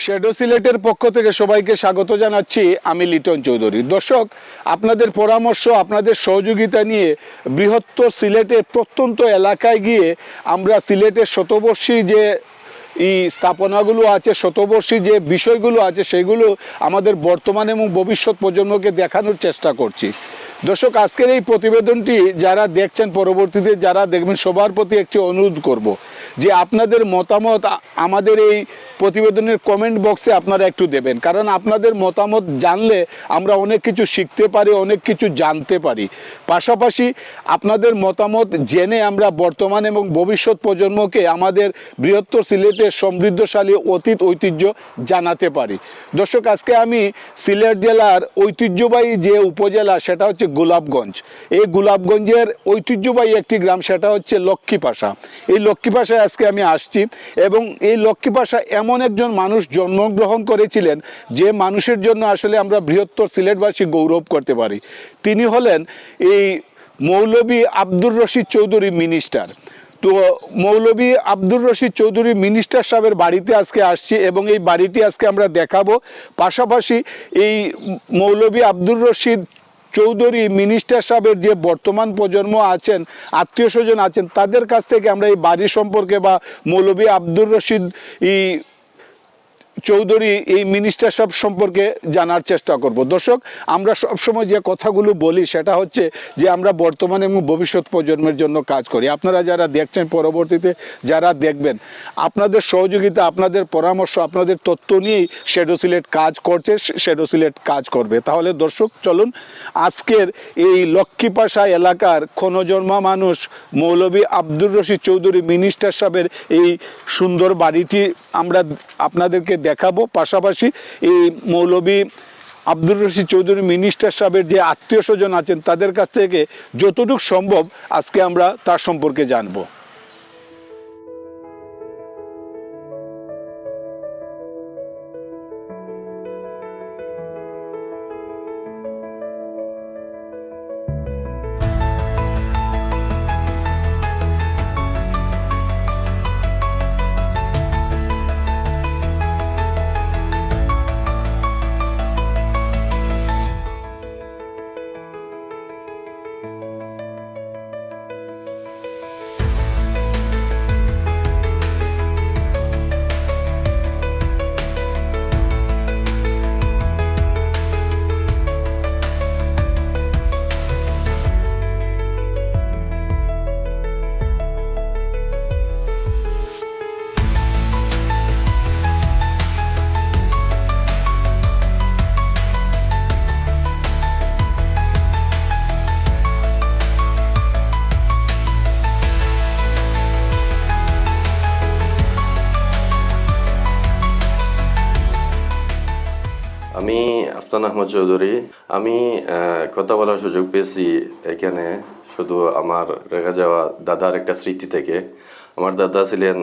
Shadow সিলেটের পক্ষ থেকে সবাইকে স্বাগত জানাচ্ছি। আমি লিটন চৌধুরী। দর্শক, আপনাদের পরামর্শ, আপনাদের সহযোগিতা নিয়ে বৃহত্তর সিলেটের প্রত্যন্ত এলাকায় গিয়ে আমরা সিলেটের শতবর্ষী যে স্থাপনাগুলো আছে, শতবর্ষী যে বিষয়গুলো আছে, সেগুলো আমাদের বর্তমান এবং ভবিষ্যৎ প্রজন্মকে দেখানোর চেষ্টা করছি। দর্শক, আজকের এই প্রতিবেদনটি যারা দেখছেন, পরবর্তীতে যারা দেখবেন, সবার প্রতি একটি অনুরোধ করব যে আপনাদের মতামত আমাদের এই প্রতিবেদনের কমেন্ট বক্সে আপনারা একটু দেবেন, কারণ আপনাদের মতামত জানলে আমরা অনেক কিছু শিখতে পারি, অনেক কিছু জানতে পারি। পাশাপাশি আপনাদের মতামত জেনে আমরা বর্তমান এবং ভবিষ্যৎ প্রজন্মকে আমাদের বৃহত্তর সিলেটের সমৃদ্ধশালী অতীত ঐতিহ্য জানাতে পারি। দর্শক, আজকে আমি সিলেট জেলার ঐতিহ্যবাহী যে উপজেলা, সেটা হচ্ছে গোলাপগঞ্জ। এই গোলাপগঞ্জের ঐতিহ্যবাহী একটি গ্রাম, সেটা হচ্ছে লক্ষ্মীপাশা। এই লক্ষ্মীপাশায় আজকে আমি আসছি এবং এই লক্ষ্মীপাশা এমন একজন মানুষ জন্মগ্রহণ করেছিলেন যে মানুষের জন্য আসলে আমরা বৃহত্তর সিলেটবাসী গৌরব করতে পারি। তিনি হলেন এই মৌলভী আব্দুর রশিদ চৌধুরী মিনিস্টার। তো মৌলভী আব্দুর রশিদ চৌধুরী মিনিস্টার সাহেবের বাড়িতে আজকে আসছি এবং এই বাড়িটি আজকে আমরা দেখাবো। পাশাপাশি এই মৌলভী আব্দুর রশিদ চৌধুরী মিনিস্টার সাহেবের যে বর্তমান প্রজন্ম আছেন, আত্মীয় স্বজন আছেন, তাদের কাছ থেকে আমরা এই বাড়ি সম্পর্কে বা মৌলভী আব্দুর রশিদ চৌধুরী এই মিনিস্টার সাহেব সম্পর্কে জানার চেষ্টা করব। দর্শক, আমরা সবসময় যে কথাগুলো বলি সেটা হচ্ছে যে আমরা বর্তমান এবং ভবিষ্যৎ প্রজন্মের জন্য কাজ করি। আপনারা যারা দেখছেন, পরবর্তীতে যারা দেখবেন, আপনাদের সহযোগিতা, আপনাদের পরামর্শ, আপনাদের তথ্য নিয়েই শ্যাডো সিলেট কাজ করছে, শ্যাডো সিলেট কাজ করবে। তাহলে দর্শক, চলুন আজকের এই লক্ষ্মীপাশা এলাকার ক্ষণজন্মা মানুষ মৌলভী আব্দুর রশিদ চৌধুরী মিনিস্টার সাহেবের এই সুন্দর বাড়িটি আমরা আপনাদেরকে দেখাবো। পাশাপাশি এই মৌলভী আব্দুর রশিদ চৌধুরী মিনিস্টার সাহেবের যে আত্মীয় স্বজন আছেন, তাদের কাছ থেকে যতটুকু সম্ভব আজকে আমরা তার সম্পর্কে জানবো। আমি আফতান আহমদ চৌধুরী। আমি কথা বলার সুযোগ পেয়েছি এখানে শুধু আমার রেখে যাওয়া দাদার একটা স্মৃতি থেকে। আমার দাদা ছিলেন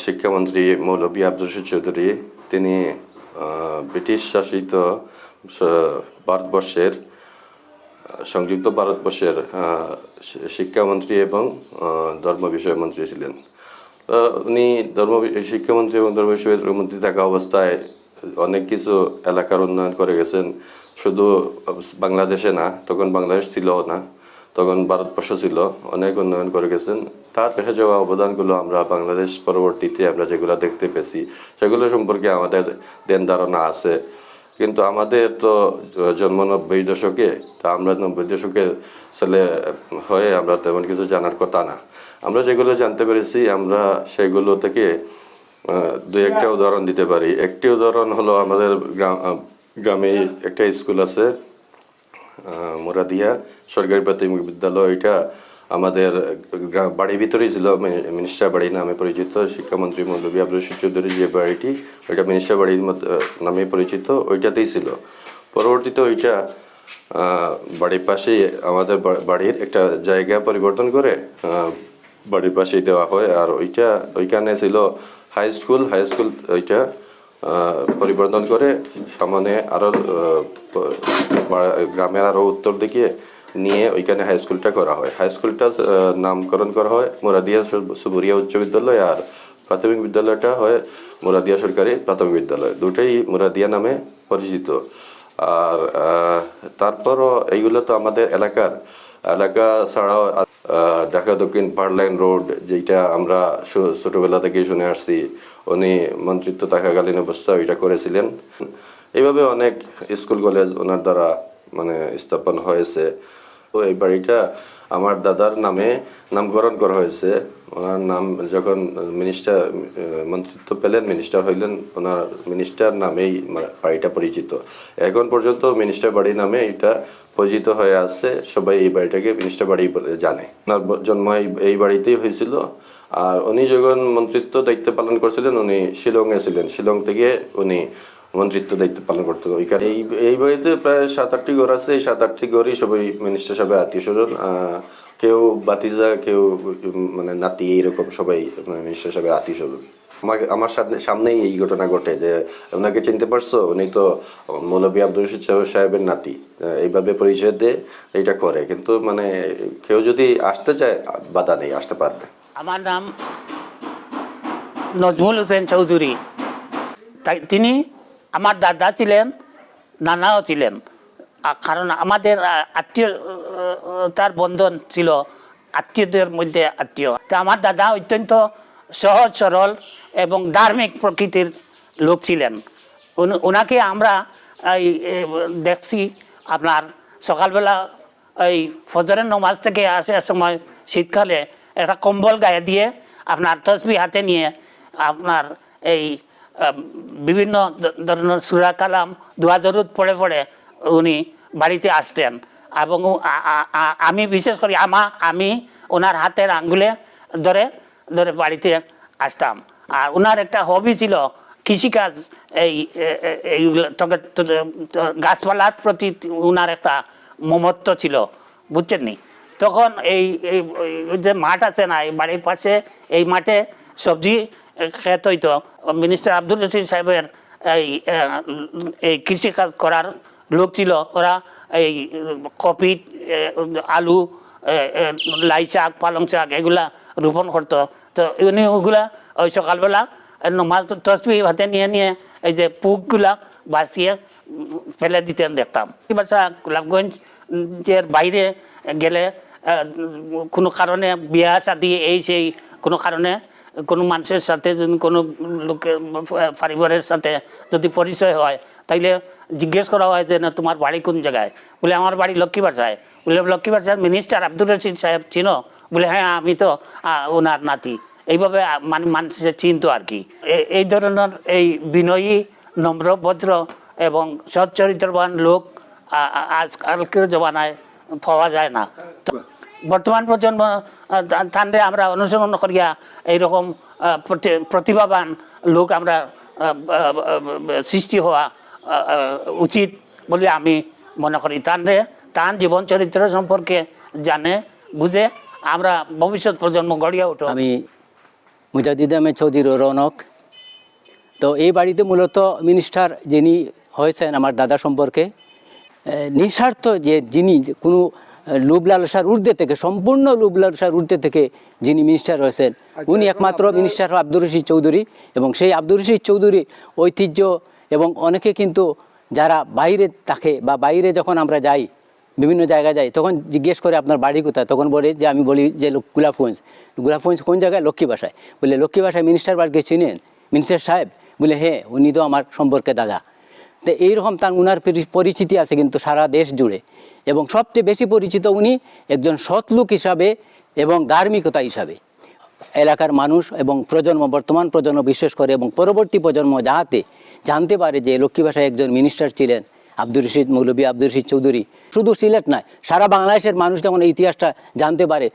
শিক্ষামন্ত্রী মৌলভী আব্দুর রশিদ চৌধুরী। তিনি ব্রিটিশ শাসিত ভারতবর্ষের, সংযুক্ত ভারতবর্ষের শিক্ষামন্ত্রী এবং ধর্ম বিষয় মন্ত্রী ছিলেন। উনি শিক্ষামন্ত্রী এবং ধর্ম বিষয় মন্ত্রী থাকা অবস্থায় অনেক কিছু এলাকার উন্নয়ন করে গেছেন। শুধু বাংলাদেশে না, তখন বাংলাদেশ ছিল না, তখন ভারতবর্ষ ছিল, অনেক উন্নয়ন করে গেছেন। তার রেখে যাওয়া অবদানগুলো আমরা বাংলাদেশ পরবর্তীতে আমরা যেগুলো দেখতে পেয়েছি সেগুলো সম্পর্কে আমাদের ধ্যান ধারণা আছে। কিন্তু আমাদের তো জন্ম 90 দশকে, তা আমরা 90 দশকের ছেলে হয়ে আমরা তেমন কিছু জানার কথা না। আমরা যেগুলো জানতে পেরেছি আমরা সেগুলো থেকে দুই একটা উদাহরণ দিতে পারি। একটি উদাহরণ হলো আমাদের গ্রামে একটা স্কুল আছে, মুরাদিয়া সরকারি প্রাথমিক বিদ্যালয়। এটা আমাদের বাড়ির ভিতরেই ছিল, মিনিস্টার বাড়ি নামে পরিচিত। শিক্ষামন্ত্রী মৌলভী আব্দুর রশিদ চৌধুরী যে বাড়িটি, ওইটা মিনিস্টার বাড়ির নামে পরিচিত, ওইটাতেই ছিল। পরবর্তীতে ওইটা বাড়ির পাশেই আমাদের বাড়ির একটা জায়গা পরিবর্তন করে বাড়ির পাশেই দেওয়া হয়। আর ওইখানে ছিল হাই স্কুল ওইটা পরিবর্তন করে সামনে আরো গ্রামের আরো উত্তর দিকে নিয়ে ওইখানে হাই স্কুলটা করা হয়। হাই স্কুলটা নামকরণ করা হয় মুরাদিয়া সুবুরিয়া উচ্চ বিদ্যালয় আর প্রাথমিক বিদ্যালয়টা হয় মুরাদিয়া সরকারি প্রাথমিক বিদ্যালয়, দুটোই মুরাদিয়া নামে পরিচিত। আর তারপরও এইগুলো তো আমাদের এলাকা ছাড়াও ঢাকা দক্ষিণ পার্লাইন রোড, যেটা আমরা ছোটবেলা থেকেই শুনে আসছি, উনি মন্ত্রিত্ব থাকাকালীন অবস্থা ওইটা করেছিলেন। এইভাবে অনেক স্কুল কলেজ ওনার দ্বারা মানে স্থাপন হয়েছে। তো এই বাড়িটা আমার দাদার নামে নামকরণ করা হয়েছে। ওনার নাম যখন মন্ত্রিত্ব পেলেন, মিনিস্টার হইলেন, ওনার মিনিস্টার নামেই বাড়িটা পরিচিত। এখন পর্যন্ত মিনিস্টার বাড়ি নামে এটা পরিচিত হয়ে আছে, সবাই এই বাড়িটাকে মিনিস্টার বাড়ি বলে জানে। ওনার জন্ম এই বাড়িতেই হয়েছিল। আর উনি যখন মন্ত্রিত্ব দায়িত্ব পালন করছিলেন, উনি শিলংয়ে ছিলেন। শিলং থেকে উনি মন্ত্রিত্ব দায়িত্ব পালন করতে। ওইখানে এই বাড়িতে প্রায় 7-8টি ঘর আছে। এই 7-8টি ঘরই সবাই মিনিস্টার সাহেবের আত্মীয় স্বজন, কেউ বাতিজা, কেউ মানে নাতি, এইরকম সবাই মিনিস্টার সাহেবের আত্মীয় স্বজন। আমার সামনেই এই ঘটনা ঘটে যে ওনাকে চিনতে পারছো, উনি তো মৌলভী আব্দুর রশিদ সাহেবের নাতি, এইভাবে পরিচয় দিয়ে এইটা করে। কিন্তু মানে কেউ যদি আসতে চায় বাধা নেই, আসতে পারবে। আমার নাম নজমুল হোসেন চৌধুরী। তাই তিনি আমার দাদা ছিলেন, নানাও ছিলেন। কারণ আমাদের আত্মীয়তার বন্ধন ছিল, আত্মীয়দের মধ্যে আত্মীয়। তা আমার দাদা অত্যন্ত সহজ সরল এবং ধার্মিক প্রকৃতির লোক ছিলেন। ওনাকে আমরা দেখছি আপনার সকালবেলা এই ফজরের নামাজ থেকে আসার সময় শীতকালে একটা কম্বল গায়ে দিয়ে আপনার তসবিহ হাতে নিয়ে আপনার এই বিভিন্ন ধরনের সূরা কালাম, দোয়া দরুদ পড়ে পড়ে উনি বাড়িতে আসতেন। এবং আমি বিশেষ করে আমি ওনার হাতের আঙ্গুলে ধরে ধরে বাড়িতে আসতাম। আর ওনার একটা হবি ছিল কৃষিকাজ। এইগুলো গাছপালার প্রতি ওনার একটা মমত্ব ছিল, বুঝছেন নি। তখন এই যে মাঠ আছে না, এই বাড়ির পাশে এই মাঠে সবজি ক্ষেত হইতো। মিনিস্টার আব্দুর রশিদ সাহেবের এই কৃষিকাজ করার লোক ছিল। ওরা এই কপি, আলু, লাই শাক, পালং শাক এগুলা রোপণ করতো। তো উনি ওগুলা ওই সকালবেলা নমাজ তসবিহ হাতে নিয়ে নিয়ে এই যে পুকগুলা বাঁচিয়ে ফেলে দিতেন দেখতাম। বাসা গোলাপগঞ্জের বাইরে গেলে কোনো কারণে বিয়া শাদী এই সেই কোনো কারণে কোনো মানুষের সাথে যদি কোনো লোকের পরিবারের সাথে যদি পরিচয় হয়, তাইলে জিজ্ঞেস করা হয় যে না তোমার বাড়ি কোন জায়গায়? বলে আমার বাড়ি লক্ষ্মীবাসায়। বলে লক্ষ্মীবাসায় মিনিস্টার আব্দুর রশিদ সাহেব চিনো? বলে হ্যাঁ আমি তো ওনার নাতি। এইভাবে মানুষের চিনতো আর কি। এই ধরনের এই বিনয়ী, নম্র, ভদ্র এবং সচ্চরিত্রবান লোক আজকালকের জমানায় পাওয়া যায় না। বর্তমান প্রজন্ম তান্ডে আমরা অনুসরণ করিয়া এইরকম প্রতিভাবান লোক আমরা সৃষ্টি হওয়া উচিত বলে আমি মনে করি। তার জীবন চরিত্র সম্পর্কে জানে বুঝে আমরা ভবিষ্যৎ প্রজন্ম গড়িয়া উঠো। আমি মুজাদ্দিদ আহমেদ চৌধুরী রৌনক। তো এই বাড়িতে মূলত মিনিস্টার যিনি হয়েছেন আমার দাদা সম্পর্কে নিঃস্বার্থ, যে যিনি কোনো লোভ লালসার ঊর্ধ্বে থেকে, সম্পূর্ণ লোভ লালসার ঊর্ধ্বে থেকে যিনি মিনিস্টার হয়েছেন, উনি একমাত্র মিনিস্টার আব্দুর রশিদ চৌধুরী। এবং সেই আব্দুর রশিদ চৌধুরী ঐতিহ্য এবং অনেকে কিন্তু যারা বাইরে থাকে বা বাইরে যখন আমরা যাই, বিভিন্ন জায়গায় যাই, তখন জিজ্ঞেস করে আপনার বাড়ি কোথায়, তখন বলে যে আমি বলি যে গোলাপগঞ্জ কোন জায়গায়? লক্ষ্মীবাসায়। বলে লক্ষ্মীবাসায় মিনিস্টার বাড়িকে চিনেন? মিনিস্টার সাহেব? বলে হ্যাঁ, উনি তো আমার সম্পর্কে দাদা। তো এইরকম উনার পরিচিতি আছে কিন্তু সারা দেশ জুড়ে। এবং সবচেয়ে বেশি পরিচিত উনি একজন সৎ লোক হিসাবে এবং ধার্মিকতা হিসাবে। এলাকার মানুষ এবং বর্তমান প্রজন্ম বিশেষ করে এবং পরবর্তী প্রজন্ম যাহাতে জানতে পারে যে লক্ষ্মীবাসায় একজন মিনিস্টার ছিলেন মৌলভী আব্দুর রশিদ চৌধুরী। শুধু সিলেট নয়, সারা বাংলাদেশের মানুষ যখন এই ইতিহাসটা জানতে পারে,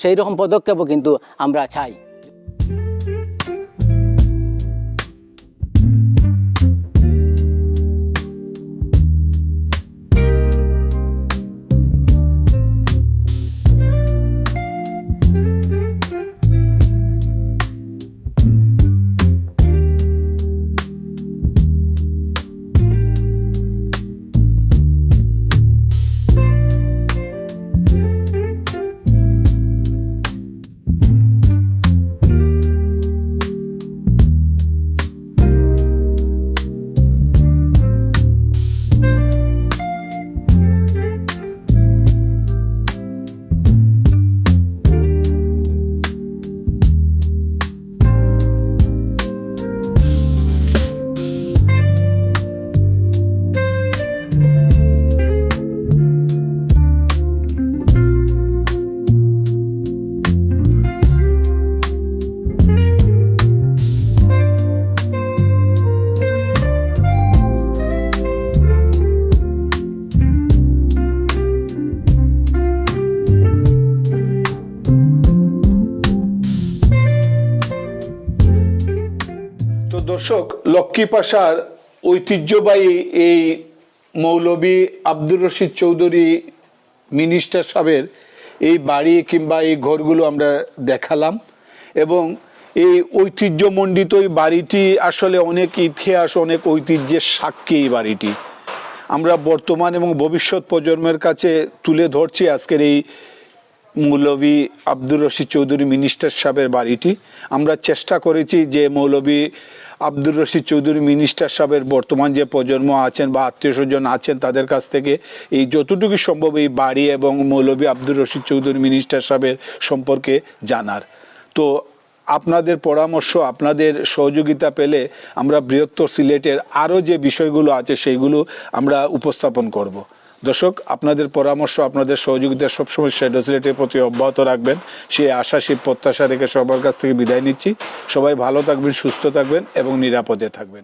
সেই রকম পদক্ষেপও কিন্তু আমরা চাই। দর্শক, লক্ষ্মীপাশার ঐতিহ্যবাহী এই মৌলভী আব্দুর রশিদ চৌধুরী মিনিস্টার সাহেবের এই বাড়ি কিংবা এই ঘরগুলো আমরা দেখালাম, এবং এই ঐতিহ্যমণ্ডিত এই বাড়িটি আসলে অনেক ইতিহাস, অনেক ঐতিহ্যের সাক্ষী এই বাড়িটি। আমরা বর্তমান এবং ভবিষ্যৎ প্রজন্মের কাছে তুলে ধরছি আজকের এই মৌলভী আব্দুর রশিদ চৌধুরী মিনিস্টার সাহেবের বাড়িটি। আমরা চেষ্টা করেছি যে মৌলভী আব্দুর রশিদ চৌধুরী মিনিস্টার সাহেবের বর্তমান যে প্রজন্ম আছেন বা আত্মীয় স্বজন আছেন তাদের কাছ থেকে এই যতটুকু সম্ভব এই বাড়ি এবং মৌলভী আব্দুর রশিদ চৌধুরী মিনিস্টার সাহেবের সম্পর্কে জানার। তো আপনাদের পরামর্শ, আপনাদের সহযোগিতা পেলে আমরা বৃহত্তর সিলেটের আরও যে বিষয়গুলো আছে সেইগুলো আমরা উপস্থাপন করব। দর্শক, আপনাদের পরামর্শ, আপনাদের সহযোগিতা সবসময় শ্যাডো সিলেটের প্রতি অব্যাহত রাখবেন, সেই আশা, সেই প্রত্যাশা রেখে সবার কাছ থেকে বিদায় নিচ্ছি। সবাই ভালো থাকবেন, সুস্থ থাকবেন এবং নিরাপদে থাকবেন।